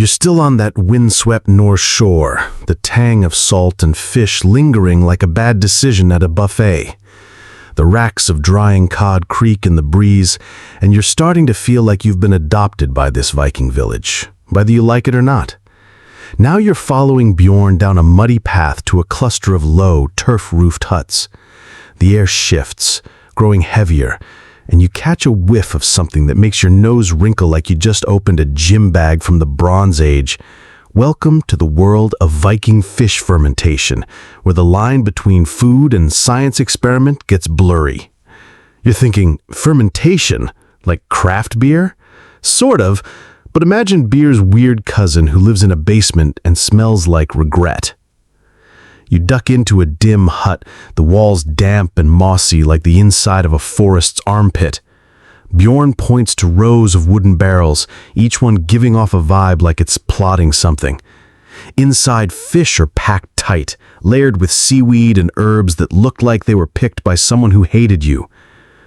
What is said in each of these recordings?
You're still on that windswept North Shore, the tang of salt and fish lingering like a bad decision at a buffet. The racks of drying cod creak in the breeze, and you're starting to feel like you've been adopted by this Viking village, whether you like it or not. Now you're following Bjorn down a muddy path to a cluster of low, turf-roofed huts. The air shifts, growing heavier, and you catch a whiff of something that makes your nose wrinkle like you just opened a gym bag from the Bronze Age. Welcome to the world of Viking fish fermentation, where the line between food and science experiment gets blurry. You're thinking, fermentation? Like craft beer? Sort of, but imagine beer's weird cousin who lives in a basement and smells like regret. You duck into a dim hut, the walls damp and mossy like the inside of a forest's armpit. Bjorn points to rows of wooden barrels, each one giving off a vibe like it's plotting something. Inside, fish are packed tight, layered with seaweed and herbs that looked like they were picked by someone who hated you.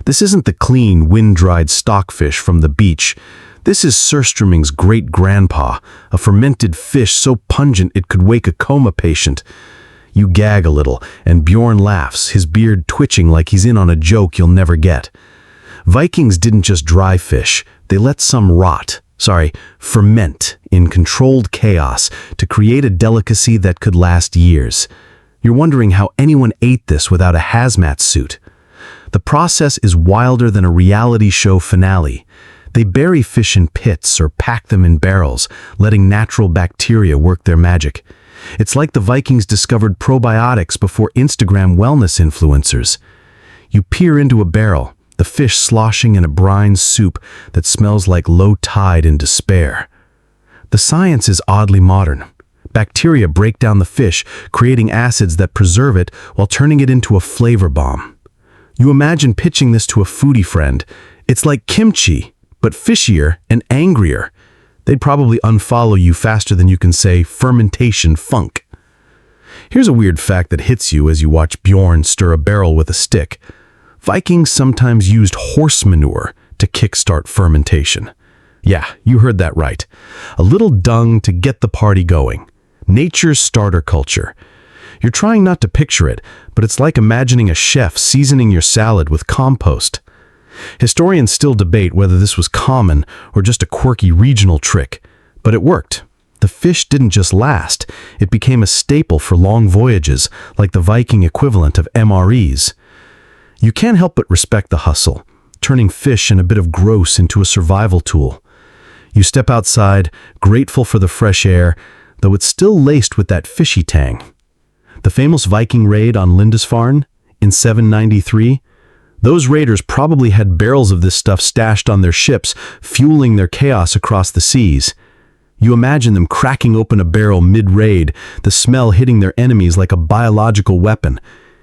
This isn't the clean, wind-dried stockfish from the beach. This is Surströmming's great-grandpa, a fermented fish so pungent it could wake a coma patient. You gag a little, and Bjorn laughs, his beard twitching like he's in on a joke you'll never get. Vikings didn't just dry fish, they let some ferment in controlled chaos to create a delicacy that could last years. You're wondering how anyone ate this without a hazmat suit. The process is wilder than a reality show finale. They bury fish in pits or pack them in barrels, letting natural bacteria work their magic. It's like the Vikings discovered probiotics before Instagram wellness influencers. You peer into a barrel, the fish sloshing in a brine soup that smells like low tide and despair. The science is oddly modern. Bacteria break down the fish, creating acids that preserve it while turning it into a flavor bomb. You imagine pitching this to a foodie friend. It's like kimchi, but fishier and angrier. They'd probably unfollow you faster than you can say fermentation funk. Here's a weird fact that hits you as you watch Bjorn stir a barrel with a stick. Vikings sometimes used horse manure to kickstart fermentation. Yeah, you heard that right. A little dung to get the party going. Nature's starter culture. You're trying not to picture it, but it's like imagining a chef seasoning your salad with compost. Historians still debate whether this was common or just a quirky regional trick, but it worked. The fish didn't just last, it became a staple for long voyages, like the Viking equivalent of MREs. You can't help but respect the hustle, turning fish and a bit of gross into a survival tool. You step outside, grateful for the fresh air, though it's still laced with that fishy tang. The famous Viking raid on Lindisfarne in 793, those raiders probably had barrels of this stuff stashed on their ships, fueling their chaos across the seas. You imagine them cracking open a barrel mid-raid, the smell hitting their enemies like a biological weapon.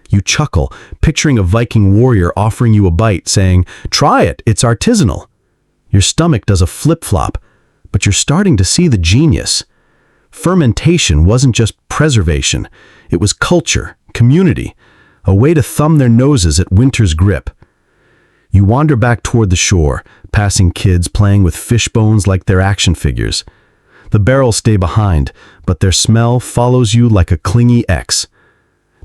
You chuckle, picturing a Viking warrior offering you a bite, saying, "Try it, it's artisanal." Your stomach does a flip-flop, but you're starting to see the genius. Fermentation wasn't just preservation, it was culture, community, a way to thumb their noses at winter's grip. You wander back toward the shore, passing kids playing with fish bones like they're action figures. The barrels stay behind, but their smell follows you like a clingy ex.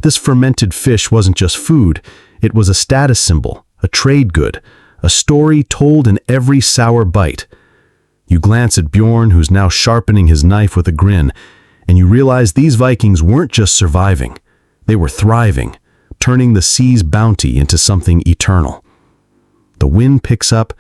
This fermented fish wasn't just food, it was a status symbol, a trade good, a story told in every sour bite. You glance at Bjorn, who's now sharpening his knife with a grin, and you realize these Vikings weren't just surviving, they were thriving, turning the sea's bounty into something eternal. The wind picks up,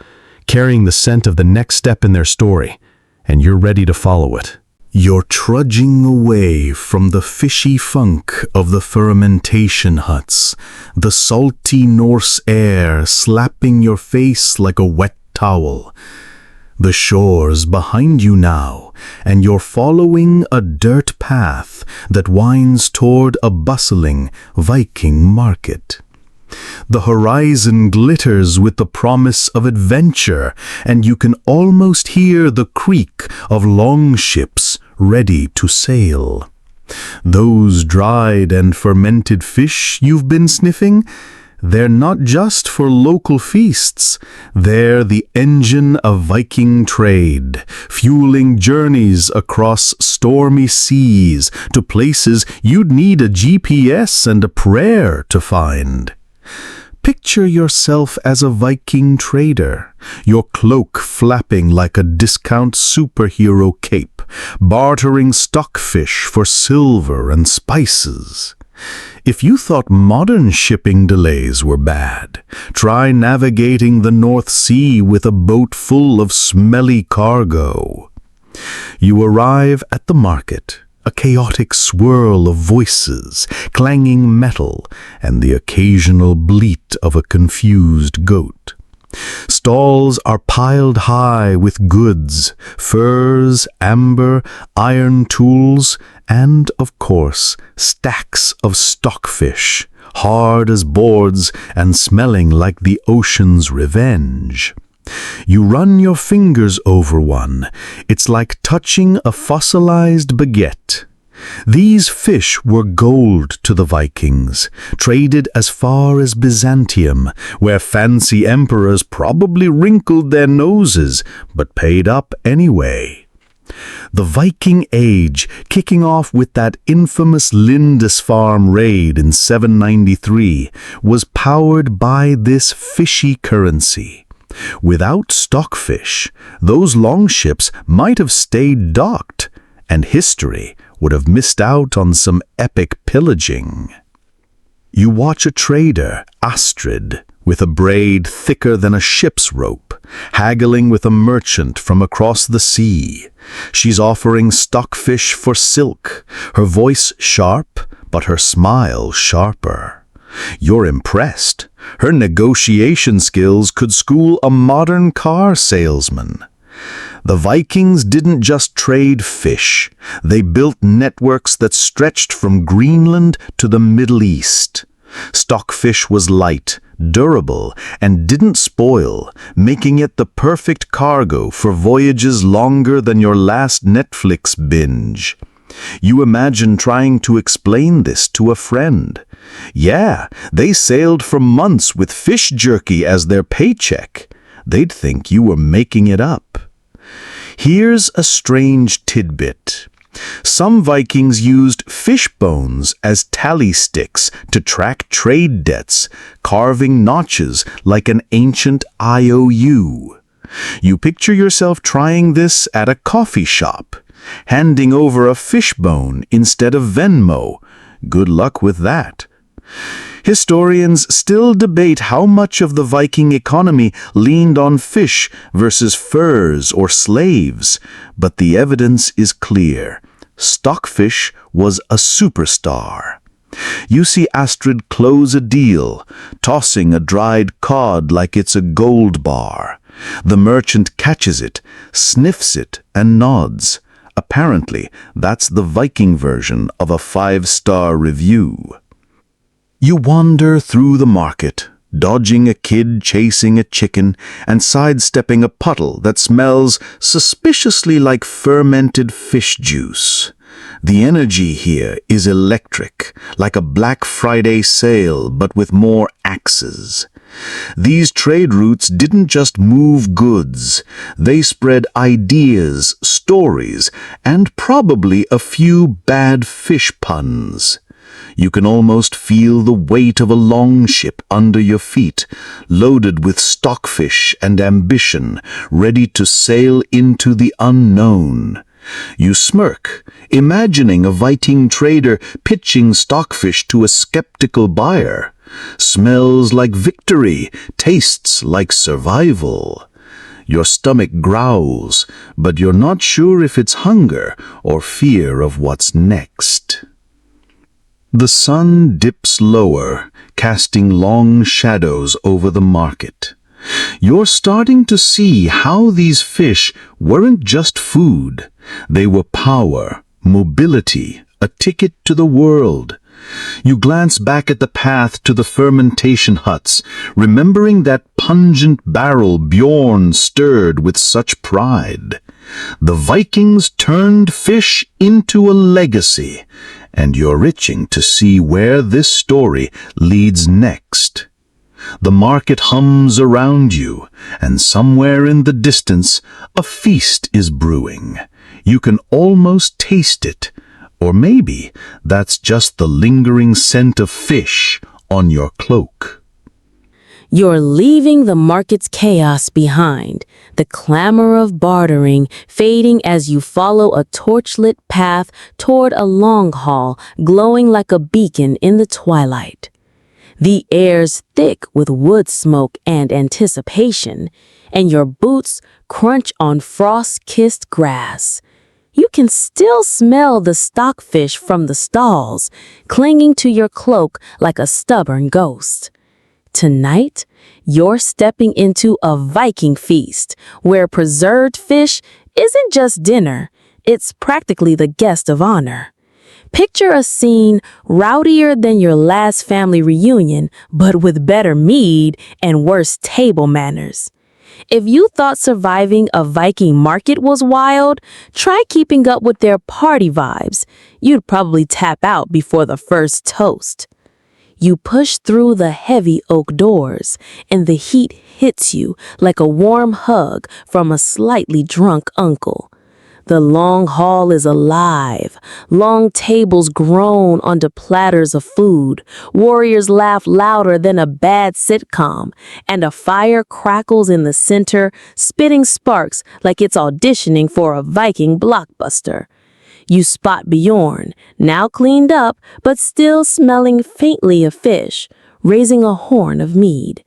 carrying the scent of the next step in their story, and you're ready to follow it. You're trudging away from the fishy funk of the fermentation huts, the salty Norse air slapping your face like a wet towel. The shore's behind you now, and you're following a dirt path that winds toward a bustling Viking market. The horizon glitters with the promise of adventure, and you can almost hear the creak of longships ready to sail. Those dried and fermented fish you've been sniffing, They're not just for local feasts. They're the engine of Viking trade, fueling journeys across stormy seas to places you'd need a GPS and a prayer to find. Picture yourself as a Viking trader, your cloak flapping like a discount superhero cape, bartering stockfish for silver and spices. If you thought modern shipping delays were bad, try navigating the North Sea with a boat full of smelly cargo. You arrive at the market, a chaotic swirl of voices, clanging metal, and the occasional bleat of a confused goat. Stalls are piled high with goods, furs, amber, iron tools, and, of course, stacks of stockfish, hard as boards and smelling like the ocean's revenge. You run your fingers over one. It's like touching a fossilized baguette. These fish were gold to the Vikings, traded as far as Byzantium, where fancy emperors probably wrinkled their noses, but paid up anyway. The Viking Age, kicking off with that infamous Lindisfarne raid in 793, was powered by this fishy currency. Without stockfish, those longships might have stayed docked, and history would have missed out on some epic pillaging. You watch a trader, Astrid, with a braid thicker than a ship's rope, haggling with a merchant from across the sea. She's offering stockfish for silk, her voice sharp, but her smile sharper. You're impressed. Her negotiation skills could school a modern car salesman. The Vikings didn't just trade fish. They built networks that stretched from Greenland to the Middle East. Stockfish was light, durable, and didn't spoil, making it the perfect cargo for voyages longer than your last Netflix binge. You imagine trying to explain this to a friend. Yeah, they sailed for months with fish jerky as their paycheck. They'd think you were making it up. Here's a strange tidbit. Some Vikings used fish bones as tally sticks to track trade debts, carving notches like an ancient IOU. You picture yourself trying this at a coffee shop, handing over a fish bone instead of Venmo. Good luck with that. Historians still debate how much of the Viking economy leaned on fish versus furs or slaves, but the evidence is clear. Stockfish was a superstar. You see Astrid close a deal, tossing a dried cod like it's a gold bar. The merchant catches it, sniffs it, and nods. Apparently, that's the Viking version of a 5-star review. You wander through the market, dodging a kid chasing a chicken and sidestepping a puddle that smells suspiciously like fermented fish juice. The energy here is electric, like a Black Friday sale but with more axes. These trade routes didn't just move goods, they spread ideas, stories, and probably a few bad fish puns. You can almost feel the weight of a longship under your feet, loaded with stockfish and ambition, ready to sail into the unknown. You smirk, imagining a Viking trader pitching stockfish to a skeptical buyer. Smells like victory, tastes like survival. Your stomach growls, but you're not sure if it's hunger or fear of what's next. The sun dips lower, casting long shadows over the market. You're starting to see how these fish weren't just food. They were power, mobility, a ticket to the world. You glance back at the path to the fermentation huts, remembering that pungent barrel Bjorn stirred with such pride. The Vikings turned fish into a legacy, and you're itching to see where this story leads next. The market hums around you, and somewhere in the distance, a feast is brewing. You can almost taste it. Or maybe that's just the lingering scent of fish on your cloak. You're leaving the market's chaos behind, the clamor of bartering fading as you follow a torchlit path toward a long hall glowing like a beacon in the twilight. The air's thick with wood smoke and anticipation, and your boots crunch on frost-kissed grass. You can still smell the stockfish from the stalls, clinging to your cloak like a stubborn ghost. Tonight, you're stepping into a Viking feast where preserved fish isn't just dinner, it's practically the guest of honor. Picture a scene rowdier than your last family reunion, but with better mead and worse table manners. If you thought surviving a Viking market was wild, try keeping up with their party vibes. You'd probably tap out before the first toast. You push through the heavy oak doors, and the heat hits you like a warm hug from a slightly drunk uncle. The long hall is alive. Long tables groan onto platters of food. Warriors laugh louder than a bad sitcom, and a fire crackles in the center, spitting sparks like it's auditioning for a Viking blockbuster. You spot Bjorn, now cleaned up, but still smelling faintly of fish, raising a horn of mead.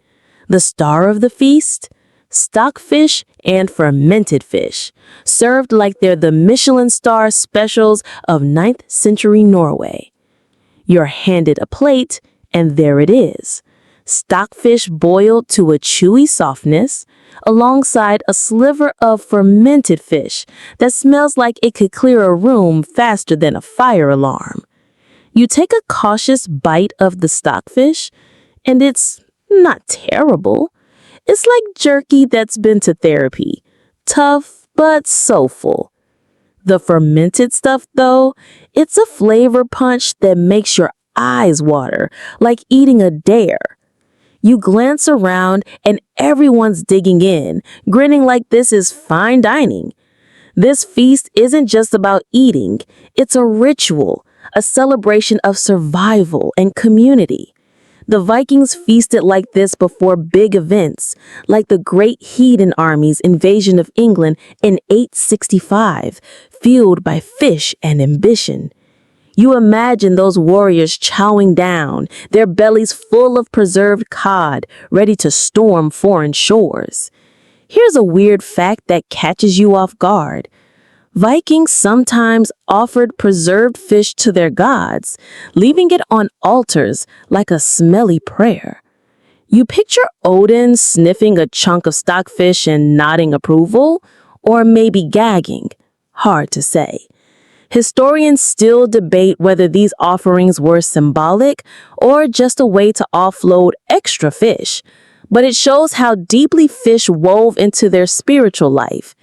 The star of the feast? Stockfish and fermented fish, served like they're the Michelin star specials of 9th century Norway. You're handed a plate, and there it is. Stockfish boiled to a chewy softness, alongside a sliver of fermented fish that smells like it could clear a room faster than a fire alarm. You take a cautious bite of the stockfish, and it's not terrible. It's like jerky that's been to therapy. Tough, but soulful. The fermented stuff, though, it's a flavor punch that makes your eyes water, like eating a dare. You glance around and everyone's digging in, grinning like this is fine dining. This feast isn't just about eating, it's a ritual, a celebration of survival and community. The Vikings feasted like this before big events, like the Great Heathen Army's invasion of England in 865, fueled by fish and ambition. You imagine those warriors chowing down, their bellies full of preserved cod, ready to storm foreign shores. Here's a weird fact that catches you off guard. Vikings sometimes offered preserved fish to their gods, leaving it on altars like a smelly prayer. You picture Odin sniffing a chunk of stockfish and nodding approval, or maybe gagging. Hard to say. Historians still debate whether these offerings were symbolic or just a way to offload extra fish, but it shows how deeply fish wove into their spiritual life.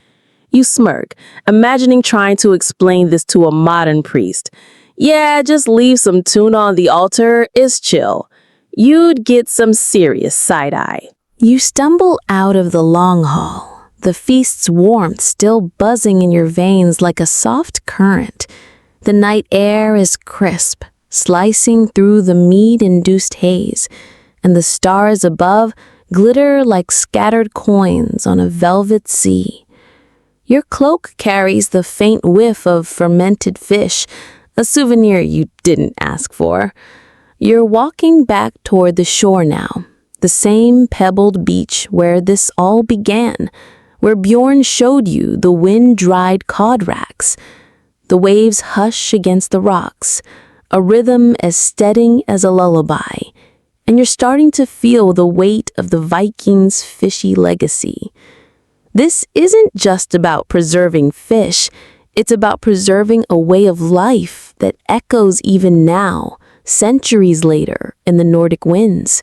You smirk, imagining trying to explain this to a modern priest. Yeah, just leave some tuna on the altar, it's chill. You'd get some serious side-eye. You stumble out of the long hall, the feast's warmth still buzzing in your veins like a soft current. The night air is crisp, slicing through the mead-induced haze, and the stars above glitter like scattered coins on a velvet sea. Your cloak carries the faint whiff of fermented fish, a souvenir you didn't ask for. You're walking back toward the shore now, the same pebbled beach where this all began, where Bjorn showed you the wind-dried cod racks. The waves hush against the rocks, a rhythm as steady as a lullaby, and you're starting to feel the weight of the Vikings' fishy legacy. This isn't just about preserving fish, it's about preserving a way of life that echoes even now, centuries later, in the Nordic winds.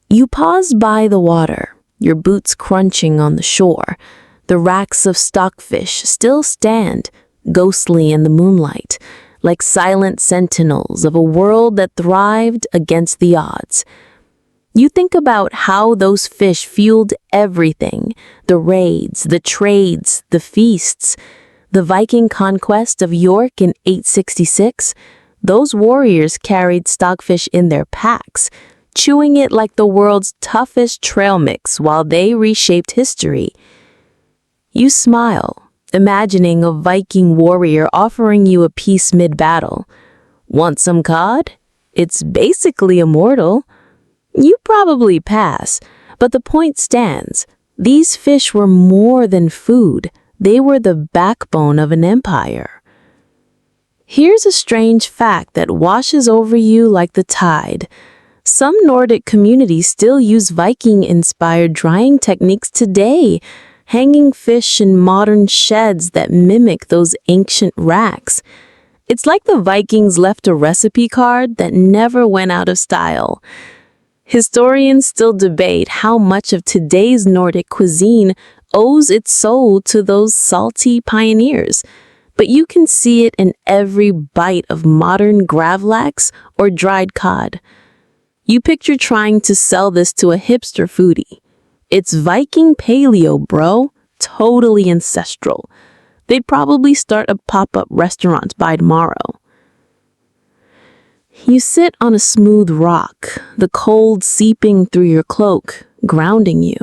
You pause by the water, your boots crunching on the shore. The racks of stockfish still stand, ghostly in the moonlight, like silent sentinels of a world that thrived against the odds. You think about how those fish fueled everything: the raids, the trades, the feasts. The Viking conquest of York in 866, those warriors carried stockfish in their packs, chewing it like the world's toughest trail mix while they reshaped history. You smile, imagining a Viking warrior offering you a piece mid-battle. Want some cod? It's basically immortal. You probably pass, but the point stands. These fish were more than food. They were the backbone of an empire. Here's a strange fact that washes over you like the tide. Some Nordic communities still use Viking-inspired drying techniques today, hanging fish in modern sheds that mimic those ancient racks. It's like the Vikings left a recipe card that never went out of style. Historians still debate how much of today's Nordic cuisine owes its soul to those salty pioneers, but you can see it in every bite of modern gravlax or dried cod. You picture trying to sell this to a hipster foodie. It's Viking paleo, bro. Totally ancestral. They'd probably start a pop-up restaurant by tomorrow. You sit on a smooth rock, the cold seeping through your cloak, grounding you.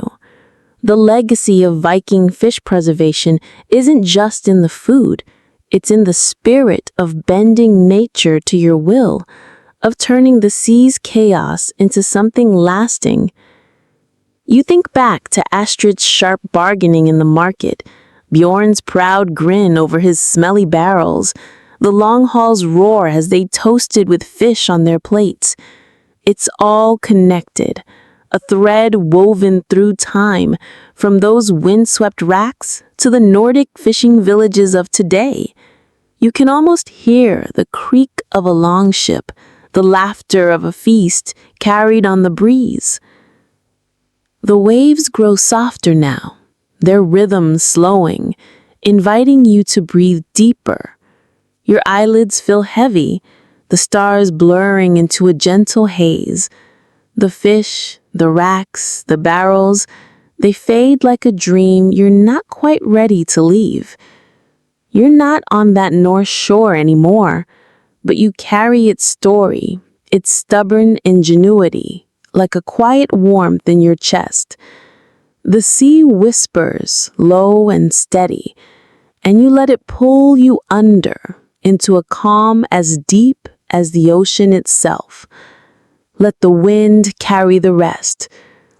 The legacy of Viking fish preservation isn't just in the food, it's in the spirit of bending nature to your will, of turning the sea's chaos into something lasting. You think back to Astrid's sharp bargaining in the market, Bjorn's proud grin over his smelly barrels, the Longhall's roar as they toasted with fish on their plates. It's all connected. A thread woven through time, from those windswept racks to the Nordic fishing villages of today. You can almost hear the creak of a longship, the laughter of a feast carried on the breeze. The waves grow softer now, their rhythm slowing, inviting you to breathe deeper. Your eyelids feel heavy, the stars blurring into a gentle haze. The fish, the racks, the barrels, they fade like a dream you're not quite ready to leave. You're not on that North Shore anymore, but you carry its story, its stubborn ingenuity, like a quiet warmth in your chest. The sea whispers, low and steady, and you let it pull you under, into a calm as deep as the ocean itself. Let the wind carry the rest.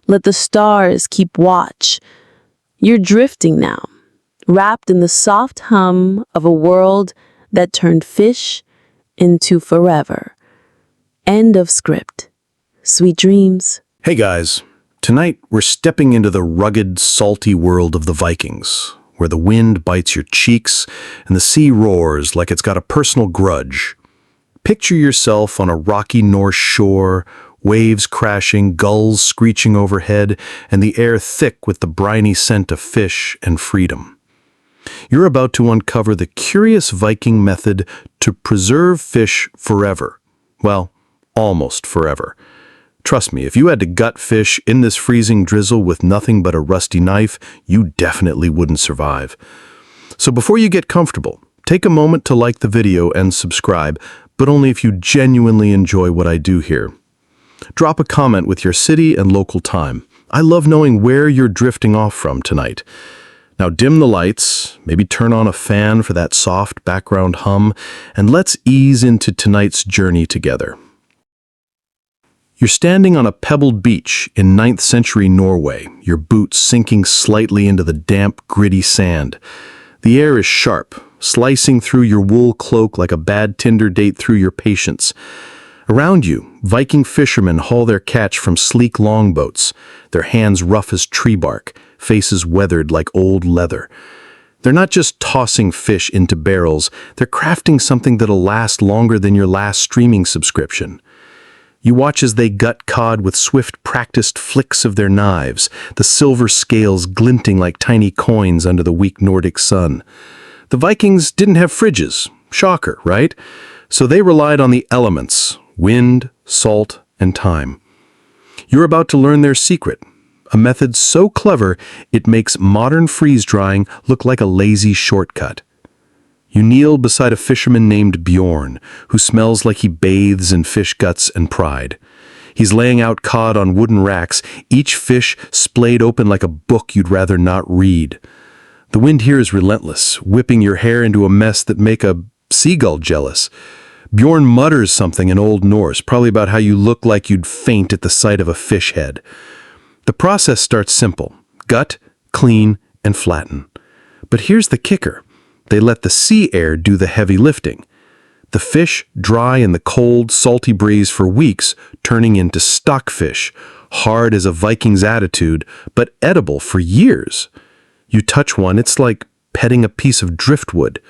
Let the stars keep watch. You're drifting now, wrapped in the soft hum of a world that turned fish into forever. End of script. Sweet dreams. Hey guys, tonight we're stepping into the rugged, salty world of the Vikings, where the wind bites your cheeks and the sea roars like it's got a personal grudge. Picture yourself on a rocky North Shore, waves crashing, gulls screeching overhead, and the air thick with the briny scent of fish and freedom. You're about to uncover the curious Viking method to preserve fish forever. Well, almost forever. Trust me, if you had to gut fish in this freezing drizzle with nothing but a rusty knife, you definitely wouldn't survive. So before you get comfortable, take a moment to like the video and subscribe, but only if you genuinely enjoy what I do here. Drop a comment with your city and local time. I love knowing where you're drifting off from tonight. Now dim the lights, maybe turn on a fan for that soft background hum, and let's ease into tonight's journey together. You're standing on a pebbled beach in 9th century Norway, your boots sinking slightly into the damp, gritty sand. The air is sharp, slicing through your wool cloak like a bad Tinder date through your patience. Around you, Viking fishermen haul their catch from sleek longboats, their hands rough as tree bark, faces weathered like old leather. They're not just tossing fish into barrels, they're crafting something that'll last longer than your last streaming subscription. You watch as they gut cod with swift, practiced flicks of their knives, the silver scales glinting like tiny coins under the weak Nordic sun. The Vikings didn't have fridges. Shocker, right? So they relied on the elements: wind, salt, and time. You're about to learn their secret, a method so clever it makes modern freeze-drying look like a lazy shortcut. You kneel beside a fisherman named Bjorn, who smells like he bathes in fish guts and pride. He's laying out cod on wooden racks, each fish splayed open like a book you'd rather not read. The wind here is relentless, whipping your hair into a mess that make a seagull jealous. Bjorn mutters something in Old Norse, probably about how you look like you'd faint at the sight of a fish head. The process starts simple: gut, clean, and flatten. But here's the kicker. They let the sea air do the heavy lifting. The fish dry in the cold, salty breeze for weeks, turning into stockfish, hard as a Viking's attitude, but edible for years. You touch one, it's like petting a piece of driftwood.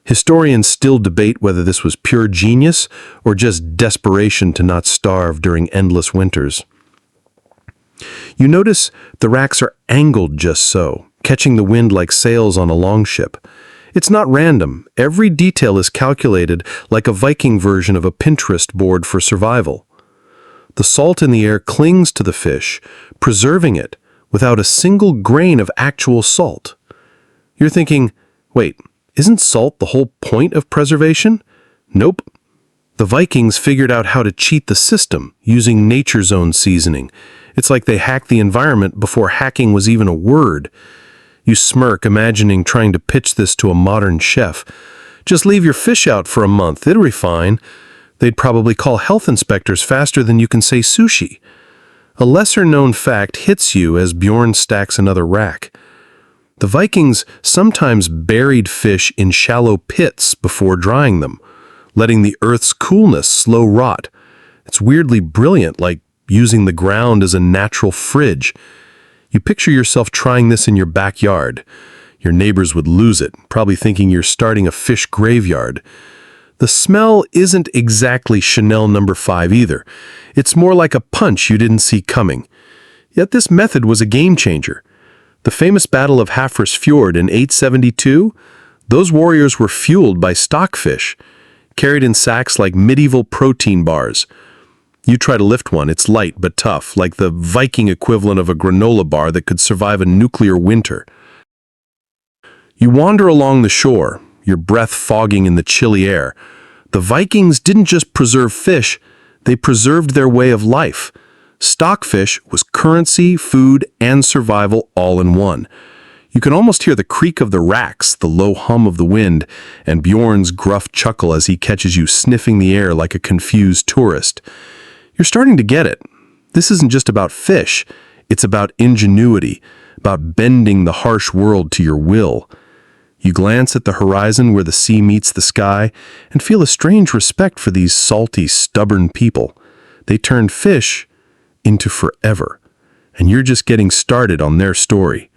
Historians still debate whether this was pure genius or just desperation to not starve during endless winters. You notice the racks are angled just so, catching the wind like sails on a longship. It's not random. Every detail is calculated like a Viking version of a Pinterest board for survival. The salt in the air clings to the fish, preserving it without a single grain of actual salt. You're thinking, wait, isn't salt the whole point of preservation? Nope. The Vikings figured out how to cheat the system using nature's own seasoning. It's like they hacked the environment before hacking was even a word. You smirk, imagining trying to pitch this to a modern chef. Just leave your fish out for a month, it'll be fine. They'd probably call health inspectors faster than you can say sushi. A lesser-known fact hits you as Bjorn stacks another rack. The Vikings sometimes buried fish in shallow pits before drying them, letting the earth's coolness slow rot. It's weirdly brilliant, like using the ground as a natural fridge. You picture yourself trying this in your backyard. Your neighbors would lose it, probably thinking you're starting a fish graveyard. The smell isn't exactly Chanel No. 5 either. It's more like a punch you didn't see coming. Yet this method was a game changer. The famous Battle of Hafrs Fjord in 872, those warriors were fueled by stockfish, carried in sacks like medieval protein bars. You try to lift one, it's light but tough, like the Viking equivalent of a granola bar that could survive a nuclear winter. You wander along the shore, your breath fogging in the chilly air. The Vikings didn't just preserve fish, they preserved their way of life. Stockfish was currency, food, and survival all in one. You can almost hear the creak of the racks, the low hum of the wind, and Bjorn's gruff chuckle as he catches you sniffing the air like a confused tourist. You're starting to get it. This isn't just about fish, it's about ingenuity, about bending the harsh world to your will. You glance at the horizon where the sea meets the sky and feel a strange respect for these salty, stubborn people. They turned fish into forever, and you're just getting started on their story.